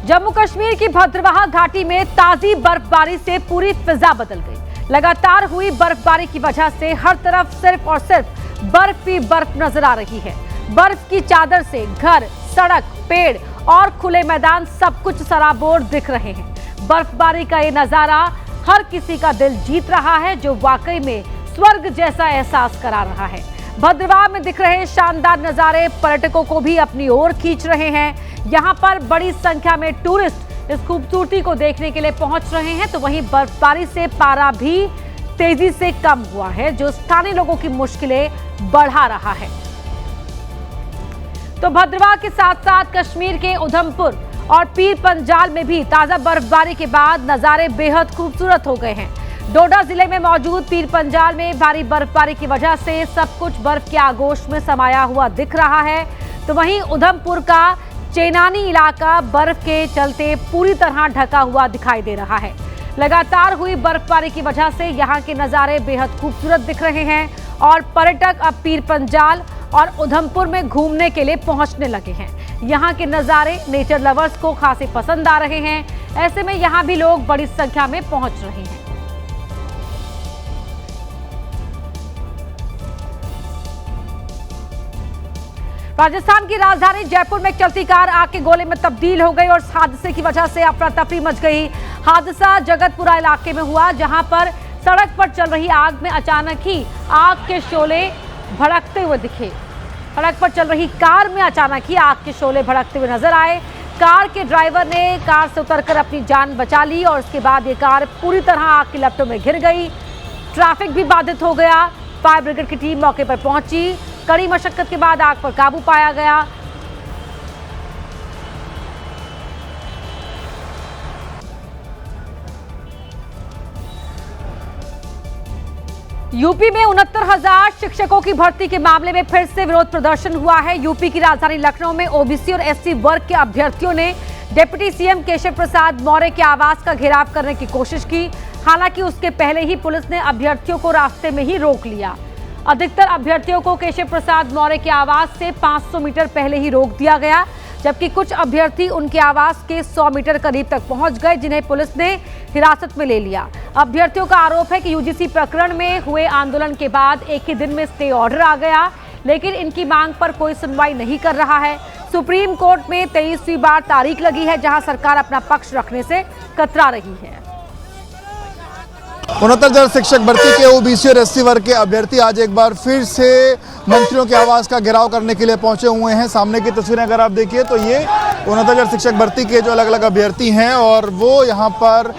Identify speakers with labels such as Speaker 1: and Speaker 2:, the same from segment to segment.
Speaker 1: जम्मू कश्मीर की भद्रवाह घाटी में ताजी बर्फबारी से पूरी फिजा बदल गई। लगातार हुई बर्फबारी की वजह से हर तरफ सिर्फ और सिर्फ बर्फ ही बर्फ नजर आ रही है। बर्फ की चादर से घर, सड़क, पेड़ और खुले मैदान सब कुछ सराबोर दिख रहे हैं। बर्फबारी का ये नजारा हर किसी का दिल जीत रहा है, जो वाकई में स्वर्ग जैसा एहसास करा रहा है। भद्रवाह में दिख रहे शानदार नजारे पर्यटकों को भी अपनी ओर खींच रहे हैं। यहाँ पर बड़ी संख्या में टूरिस्ट इस खूबसूरती को देखने के लिए पहुंच रहे हैं। तो वहीं बर्फबारी से पारा भी तेजी से कम हुआ है, जो स्थानीय लोगों की मुश्किलें बढ़ा रहा है। तो भद्रवाह के साथ साथ कश्मीर के उधमपुर और पीर पंजाल में भी ताजा बर्फबारी के बाद नजारे बेहद खूबसूरत हो गए हैं। डोडा जिले में मौजूद पीर पंजाल में भारी बर्फबारी की वजह से सब कुछ बर्फ के आगोश में समाया हुआ दिख रहा है। तो वहीं उधमपुर का चेनानी इलाका बर्फ के चलते पूरी तरह ढका हुआ दिखाई दे रहा है। लगातार हुई बर्फबारी की वजह से यहाँ के नज़ारे बेहद खूबसूरत दिख रहे हैं और पर्यटक अब पीर पंजाल और उधमपुर में घूमने के लिए पहुंचने लगे हैं। यहाँ के नज़ारे नेचर लवर्स को खासे पसंद आ रहे हैं। ऐसे में यहाँ भी लोग बड़ी संख्या में पहुंच रहे हैं। राजस्थान की राजधानी जयपुर में एक चलती कार आग के गोले में तब्दील हो गई और इस हादसे की वजह से अफरा तफरी मच गई। हादसा जगतपुरा इलाके में हुआ, जहां पर सड़क पर चल रही आग में अचानक ही आग के शोले भड़कते हुए दिखे। सड़क पर चल रही कार में अचानक ही आग के शोले भड़कते हुए नजर आए। कार के ड्राइवर ने कार से उतरकर अपनी जान बचा ली और उसके बाद ये कार पूरी तरह आग की लपटों में घिर गई। ट्रैफिक भी बाधित हो गया। फायर ब्रिगेड की टीम मौके पर पहुंची। कड़ी मशक्कत के बाद आग पर काबू पाया गया। यूपी में 69,000 शिक्षकों की भर्ती के मामले में फिर से विरोध प्रदर्शन हुआ है। यूपी की राजधानी लखनऊ में ओबीसी और एससी वर्ग के अभ्यर्थियों ने डिप्टी सीएम केशव प्रसाद मौर्य के आवास का घेराव करने की कोशिश की। हालांकि उसके पहले ही पुलिस ने अभ्यर्थियों को रास्ते में ही रोक लिया। अधिकतर अभ्यर्थियों को केशव प्रसाद मौर्य के आवास से 500 मीटर पहले ही रोक दिया गया, जबकि कुछ अभ्यर्थी उनके आवास के 100 मीटर करीब तक पहुंच गए, जिन्हें पुलिस ने हिरासत में ले लिया। अभ्यर्थियों का आरोप है कि यूजीसी प्रकरण में हुए आंदोलन के बाद एक ही दिन में स्टे ऑर्डर आ गया, लेकिन इनकी मांग पर कोई सुनवाई नहीं कर रहा है। सुप्रीम कोर्ट में 23वीं बार तारीख लगी है, जहां सरकार अपना पक्ष रखने से कतरा रही है।
Speaker 2: 69,000 शिक्षक भर्ती के ओबीसी और एससी वर्ग के अभ्यर्थी आज एक बार फिर से मंत्रियों के आवास का घेराव करने के लिए पहुंचे हुए हैं। सामने की तस्वीरें अगर आप देखिए तो ये 69,000 शिक्षक भर्ती के जो अलग अलग अभ्यर्थी हैं और वो यहाँ पर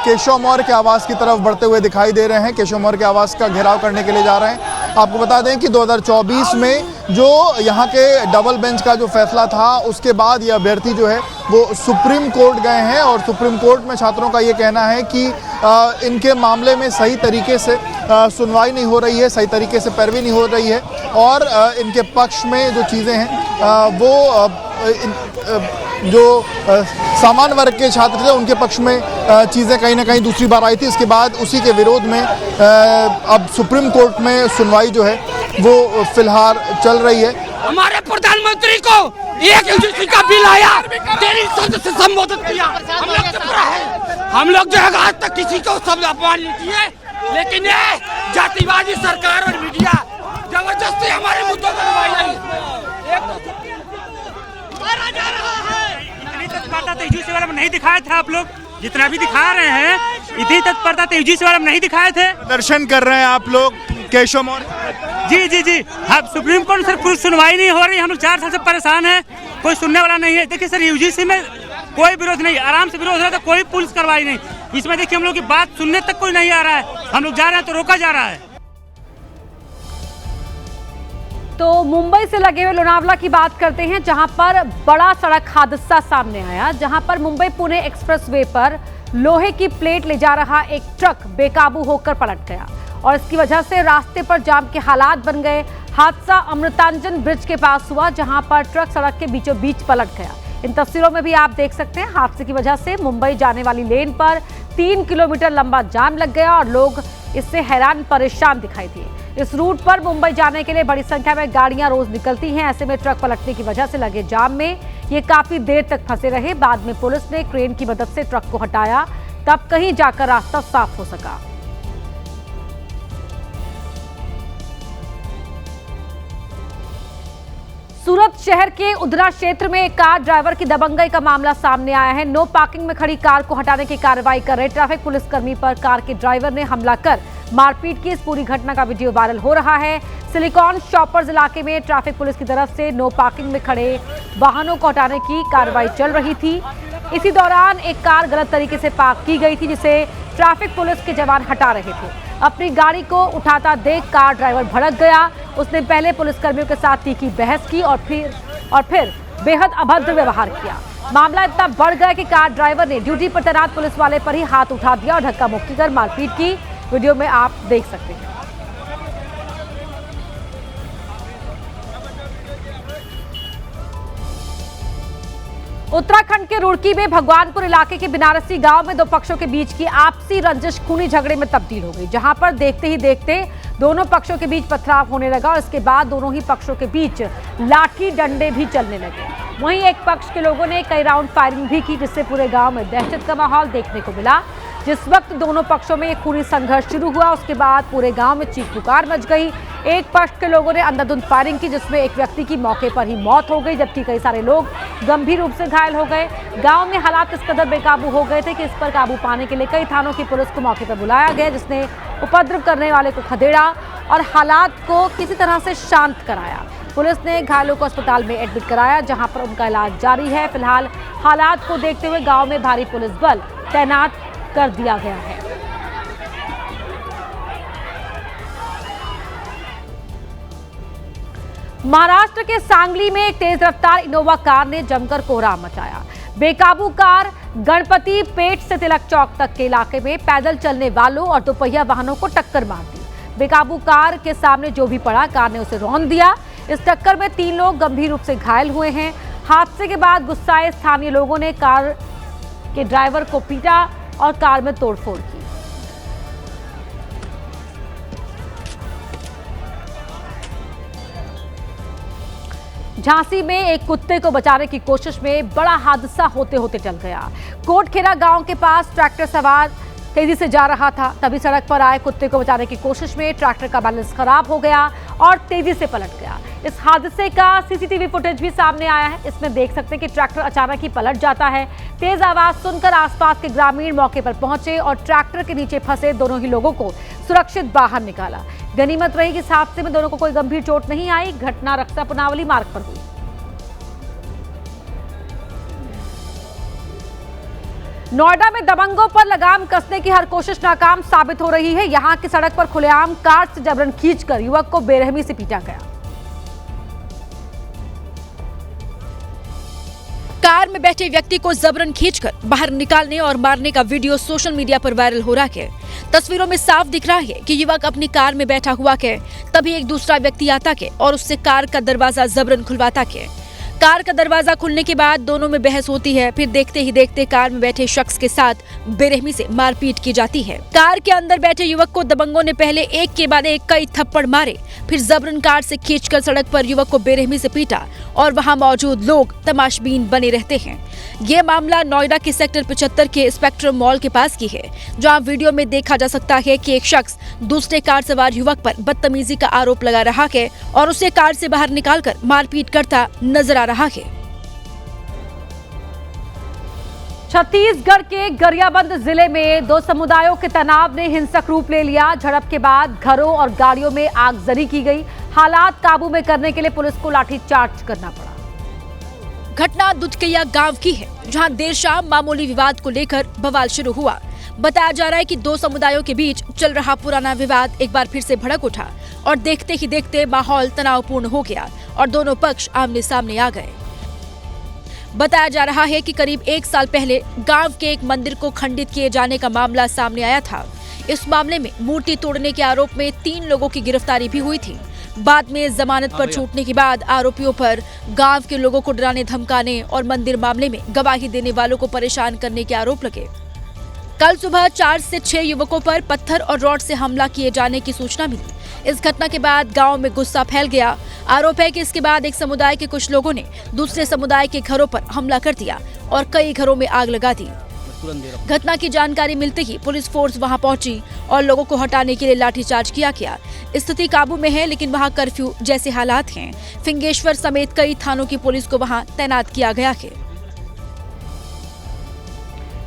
Speaker 2: केशव मौर्य के आवास की तरफ बढ़ते हुए दिखाई दे रहे हैं। केशव मौर्य के आवास का घेराव करने के लिए जा रहे हैं। आपको बता दें कि 2024 में जो यहाँ के डबल बेंच का जो फैसला था, उसके बाद ये अभ्यर्थी जो है वो सुप्रीम कोर्ट गए हैं और सुप्रीम कोर्ट में छात्रों का ये कहना है कि इनके मामले में सही तरीके से सुनवाई नहीं हो रही है, सही तरीके से पैरवी नहीं हो रही है और इनके पक्ष में जो चीज़ें हैं वो जो सामान्य वर्ग के छात्र थे उनके पक्ष में चीज़ें कहीं ना कहीं दूसरी बार आई थी। इसके बाद उसी के विरोध में अब सुप्रीम कोर्ट में सुनवाई जो है वो फिलहाल चल रही है।
Speaker 3: हमारे प्रधानमंत्री को एक यूजीसी का बिल आया, तेरी शब्द से संबोधित किया, हम लोग चुप रहे। हम लोग जो है आज तक किसी को शब्द अपमान नहीं किए, लेकिन ये जातिवादी सरकार और मीडिया जबरदस्ती हमारे मुद्दों पर दबाई जा रहा है।
Speaker 4: इतनी तत्परता तो यूजीसी वाले में नहीं दिखाए थे। आप लोग जितना भी दिखा रहे हैं, इतनी तत्परता तो यूजीसी वाले में नहीं दिखाए थे।
Speaker 2: दर्शन कर रहे हैं आप लोग केशव मौर्य।
Speaker 4: जी जी जी, अब सुप्रीम कोर्ट सर कोई सुनवाई नहीं हो रही। हम लोग 4 साल से परेशान हैं, कोई सुनने वाला नहीं है। देखिए सर, यूजीसी में कोई विरोध नहीं, आराम से विरोध हो रहा है, तो कोई पुलिस कार्रवाई नहीं। इसमें देखिए हम लोग की बात सुनने तक कोई नहीं आ रहा है। हम लोग जा रहे हैं तो रोका जा रहा है।
Speaker 1: तो मुंबई से लगे हुए लोनावला की बात करते हैं, जहां पर बड़ा सड़क हादसा सामने आया, जहां पर मुंबई पुणे एक्सप्रेसवे पर लोहे की प्लेट ले जा रहा एक ट्रक बेकाबू होकर पलट गया और इसकी वजह से रास्ते पर जाम के हालात बन गए। हादसा अमृतांजन ब्रिज के पास हुआ, जहां पर ट्रक सड़क के बीचों बीच पलट गया। इन तस्वीरों में भी आप देख सकते हैं, हादसे की वजह से मुंबई जाने वाली लेन पर 3 किलोमीटर लंबा जाम लग गया और लोग इससे हैरान परेशान दिखाई दिए। इस रूट पर मुंबई जाने के लिए बड़ी संख्या में गाड़ियां रोज निकलती हैं। ऐसे में ट्रक पलटने की वजह से लगे जाम में ये काफी देर तक फंसे रहे। बाद में पुलिस ने क्रेन की मदद से ट्रक को हटाया, तब कहीं जाकर रास्ता साफ हो सका। सूरत शहर के उधना क्षेत्र में एक कार ड्राइवर की दबंगई का मामला सामने आया है। नो पार्किंग में खड़ी कार को हटाने की कार्रवाई कर रहे ट्रैफिक पुलिसकर्मी पर कार के ड्राइवर ने हमला कर मारपीट की। इस पूरी घटना का वीडियो वायरल हो रहा है। सिलिकॉन शॉपर्स इलाके में ट्रैफिक पुलिस की तरफ से नो पार्किंग में खड़े वाहनों को हटाने की कार्रवाई चल रही थी। इसी दौरान एक कार गलत तरीके से पार्क की गई थी, जिसे ट्रैफिक पुलिस के जवान हटा रहे थे। अपनी गाड़ी को उठाता देख कार ड्राइवर भड़क गया। उसने पहले पुलिसकर्मियों के साथ तीखी बहस की और फिर बेहद अभद्र व्यवहार किया। मामला इतना बढ़ गया कि कार ड्राइवर ने ड्यूटी पर तैनात पुलिस वाले पर ही हाथ उठा दिया और धक्का मुक्की कर मारपीट की। वीडियो में आप देख सकते हैं। उत्तराखंड के रुड़की में भगवानपुर इलाके के बनारसी गांव में दो पक्षों के बीच की आपसी रंजिश खूनी झगड़े में तब्दील हो गई, जहां पर देखते ही देखते दोनों पक्षों के बीच पथराव होने लगा और इसके बाद दोनों ही पक्षों के बीच लाठी डंडे भी चलने लगे। वहीं एक पक्ष के लोगों ने कई राउंड फायरिंग भी की, जिससे पूरे गांव में दहशत का माहौल देखने को मिला। जिस वक्त दोनों पक्षों में एक खूनी संघर्ष शुरू हुआ, उसके बाद पूरे गांव में चीख पुकार मच गई। एक पक्ष के लोगों ने अंधाधुंध फायरिंग की, जिसमें एक व्यक्ति की मौके पर ही मौत हो गई, जबकि कई सारे लोग गंभीर रूप से घायल हो गए। गांव में हालात इस कदर बेकाबू हो गए थे कि इस पर काबू पाने के लिए कई थानों की पुलिस को मौके पर बुलाया गया, जिसने उपद्रव करने वाले को खदेड़ा और हालात को किसी तरह से शांत कराया। पुलिस ने घायलों को अस्पताल में एडमिट कराया, जहां पर उनका इलाज जारी है। फिलहाल हालात को देखते हुए गांव में भारी पुलिस बल तैनात कर दिया गया है। महाराष्ट्र के सांगली में एक तेज रफ्तार इनोवा कार ने जमकर कोहराम मचाया। बेकाबू कार गणपति पेट से तिलक चौक तक के इलाके में पैदल चलने वालों और दोपहिया वाहनों को टक्कर मार दी। बेकाबू कार के सामने जो भी पड़ा, कार ने उसे रौंद दिया। इस टक्कर में 3 लोग गंभीर रूप से घायल हुए हैं। हादसे के बाद गुस्साए स्थानीय लोगों ने कार के ड्राइवर को पीटा और कार में तोड़फोड़ की। झांसी में एक कुत्ते को बचाने की कोशिश में बड़ा हादसा होते होते टल गया। कोटखेरा गांव के पास ट्रैक्टर सवार तेजी से जा रहा था, तभी सड़क पर आए कुत्ते को बचाने की कोशिश में ट्रैक्टर का बैलेंस खराब हो गया और तेजी से पलट गया। इस हादसे का सीसीटीवी फुटेज भी सामने आया है। इसमें देख सकते हैं कि ट्रैक्टर अचानक ही पलट जाता है। तेज आवाज सुनकर आसपास के ग्रामीण मौके पर पहुंचे और ट्रैक्टर के नीचे फंसे दोनों ही लोगों को सुरक्षित बाहर निकाला। गनीमत रही कि इस हादसे में दोनों को कोई गंभीर चोट नहीं आई। घटना रक्सा पुनावली मार्ग पर हुई। नोएडा में दबंगों पर लगाम कसने की हर कोशिश नाकाम साबित हो रही है। यहां की सड़क पर खुलेआम कार से जबरन खींचकर युवक को बेरहमी से पीटा गया।
Speaker 5: कार में बैठे व्यक्ति को जबरन खींचकर बाहर निकालने और मारने का वीडियो सोशल मीडिया पर वायरल हो रहा है। तस्वीरों में साफ दिख रहा है कि युवक अपनी कार में बैठा हुआ है, तभी एक दूसरा व्यक्ति आता है और उससे कार का दरवाजा जबरन खुलवाता है। कार का दरवाजा खुलने के बाद दोनों में बहस होती है। फिर देखते ही देखते कार में बैठे शख्स के साथ बेरहमी से मारपीट की जाती है। कार के अंदर बैठे युवक को दबंगों ने पहले एक के बाद एक कई थप्पड़ मारे, फिर जबरन कार से खींचकर सड़क पर युवक को बेरहमी से पीटा और वहां मौजूद लोग तमाशबीन बने रहते हैं। ये मामला नोएडा के सेक्टर 75 के स्पेक्ट्रम मॉल के पास की है, जहां वीडियो में देखा जा सकता है कि एक शख्स दूसरे कार सवार युवक पर बदतमीजी का आरोप लगा रहा है और उसे कार से बाहर निकालकर मारपीट करता नजर आ रहा है।
Speaker 1: छत्तीसगढ़ के गरियाबंद जिले में 2 समुदायों के तनाव ने हिंसक रूप ले लिया। झड़प के बाद घरों और गाड़ियों में आगजनी की गई। हालात काबू में करने के लिए पुलिस को लाठीचार्ज करना पड़ा।
Speaker 5: घटना दुधकैया गांव की है, जहां देर शाम मामूली विवाद को लेकर बवाल शुरू हुआ। बताया जा रहा है कि 2 समुदायों के बीच चल रहा पुराना विवाद एक बार फिर से भड़क उठा और देखते ही देखते माहौल तनावपूर्ण हो गया और दोनों पक्ष आमने सामने आ गए। बताया जा रहा है कि करीब 1 साल पहले गांव के एक मंदिर को खंडित किए जाने का मामला सामने आया था। इस मामले में मूर्ति तोड़ने के आरोप में 3 लोगों की गिरफ्तारी भी हुई थी। बाद में जमानत पर छूटने के बाद आरोपियों पर गांव के लोगों को डराने धमकाने और मंदिर मामले में गवाही देने वालों को परेशान करने के आरोप लगे। कल सुबह 4 से 6 युवकों पर पत्थर और रॉड से हमला किए जाने की सूचना मिली। इस घटना के बाद गांव में गुस्सा फैल गया। आरोप है कि इसके बाद एक समुदाय के कुछ लोगों ने दूसरे समुदाय के घरों पर हमला कर दिया और कई घरों में आग लगा दी। घटना की जानकारी मिलते ही पुलिस फोर्स वहां पहुंची और लोगों को हटाने के लिए लाठीचार्ज किया गया। स्थिति काबू में है, लेकिन वहां कर्फ्यू जैसे हालात हैं। फिंगेश्वर समेत कई थानों की पुलिस को वहां तैनात किया गया है।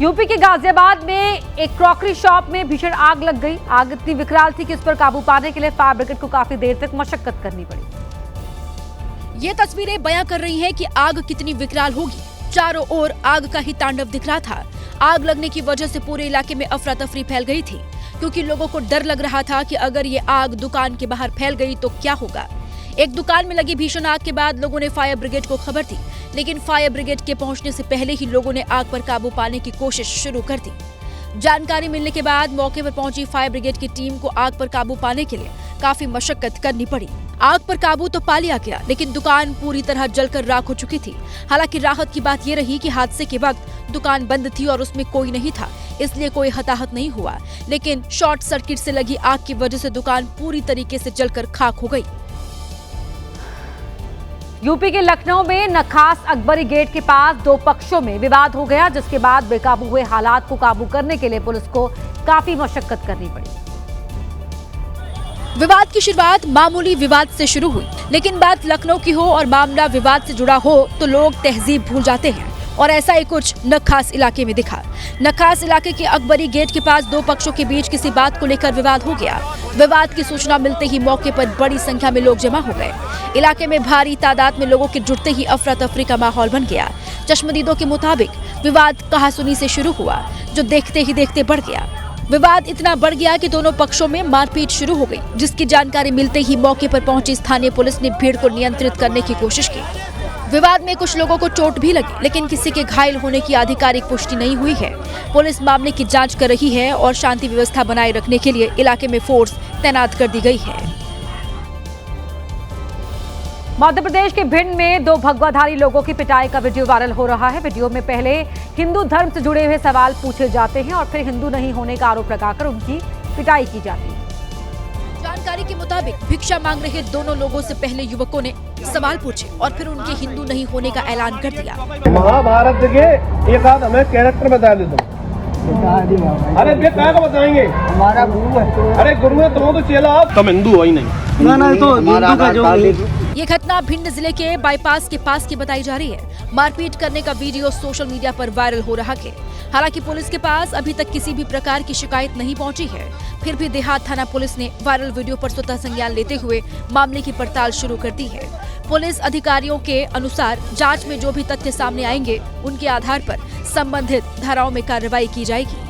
Speaker 1: यूपी के गाजियाबाद में एक क्रॉकरी शॉप में भीषण आग लग गई। आग इतनी विकराल थी कि इस पर काबू पाने के लिए फायर ब्रिगेड को काफी देर तक मशक्कत करनी पड़ी।
Speaker 5: ये तस्वीरें बयां कर रही हैं कि आग कितनी विकराल होगी। चारों ओर आग का ही तांडव दिख रहा था। आग लगने की वजह से पूरे इलाके में अफरा तफरी फैल गई थी, क्योंकि लोगों को डर लग रहा था कि अगर ये आग दुकान के बाहर फैल गई तो क्या होगा। एक दुकान में लगी भीषण आग के बाद लोगों ने फायर ब्रिगेड को खबर दी, लेकिन फायर ब्रिगेड के पहुंचने से पहले ही लोगों ने आग पर काबू पाने की कोशिश शुरू कर दी। जानकारी मिलने के बाद मौके पर पहुंची फायर ब्रिगेड की टीम को आग पर काबू पाने के लिए काफी मशक्कत करनी पड़ी। आग पर काबू तो पा लिया गया, लेकिन दुकान पूरी तरह जलकर राख हो चुकी थी। हालांकि राहत की बात यह रही कि हादसे के वक्त दुकान बंद थी और उसमें कोई नहीं था, इसलिए कोई हताहत नहीं हुआ। लेकिन शॉर्ट सर्किट से लगी आग की वजह से दुकान पूरी तरीके से जलकर खाक हो गई।
Speaker 1: यूपी के लखनऊ में नखास अकबरी गेट के पास दो पक्षों में विवाद हो गया, जिसके बाद बेकाबू हुए हालात को काबू करने के लिए पुलिस को काफी मशक्कत करनी पड़ी।
Speaker 5: विवाद की शुरुआत मामूली विवाद से शुरू हुई, लेकिन बात लखनऊ की हो और मामला विवाद से जुड़ा हो तो लोग तहजीब भूल जाते हैं, और ऐसा ही कुछ नखास इलाके में दिखा। नखास इलाके के अकबरी गेट के पास दो पक्षों के बीच किसी बात को लेकर विवाद हो गया। विवाद की सूचना मिलते ही मौके पर बड़ी संख्या में लोग जमा हो गए। इलाके में भारी तादाद में लोगों के जुटते ही अफरा तफरी का माहौल बन गया। चश्मदीदों के मुताबिक विवाद कहासुनी से शुरू हुआ, जो देखते ही देखते बढ़ गया। विवाद इतना बढ़ गया कि दोनों पक्षों में मारपीट शुरू हो गई, जिसकी जानकारी मिलते ही मौके पर पहुंची स्थानीय पुलिस ने भीड़ को नियंत्रित करने की कोशिश की। विवाद में कुछ लोगों को चोट भी लगी, लेकिन किसी के घायल होने की आधिकारिक पुष्टि नहीं हुई है। पुलिस मामले की जांच कर रही है और शांति व्यवस्था बनाए रखने के लिए इलाके में फोर्स तैनात कर दी गई है।
Speaker 1: मध्य प्रदेश के भिंड में दो भगवाधारी लोगों की पिटाई का वीडियो वायरल हो रहा है। वीडियो में पहले हिंदू धर्म से जुड़े हुए सवाल पूछे जाते हैं और फिर हिंदू नहीं होने का आरोप लगाकर उनकी पिटाई की जाती है।
Speaker 5: जानकारी के मुताबिक भिक्षा मांग रहे दोनों लोगों से पहले युवकों ने सवाल पूछे और फिर उनके हिंदू नहीं होने का ऐलान कर दिया।
Speaker 6: महाभारत के एक आध हमें कैरेक्टर बता दे दो। अरे क्या का बताएंगे? हमारा गुरु है। अरे गुरु है तो चेला, तुम हिंदू हो ही नहीं। ना तो हिंदू का जो
Speaker 5: ये घटना भिंड जिले के बाईपास के पास की बताई जा रही है। मारपीट करने का वीडियो सोशल मीडिया पर वायरल हो रहा है। हालांकि पुलिस के पास अभी तक किसी भी प्रकार की शिकायत नहीं पहुंची है। फिर भी देहात थाना पुलिस ने वायरल वीडियो पर स्वतः संज्ञान लेते हुए मामले की पड़ताल शुरू कर दी है। पुलिस अधिकारियों के अनुसार जांच में जो भी तथ्य सामने आएंगे, उनके आधार पर संबंधित धाराओं में कार्रवाई की जाएगी।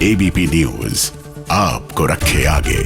Speaker 7: एबीपी न्यूज आपको रखे आगे।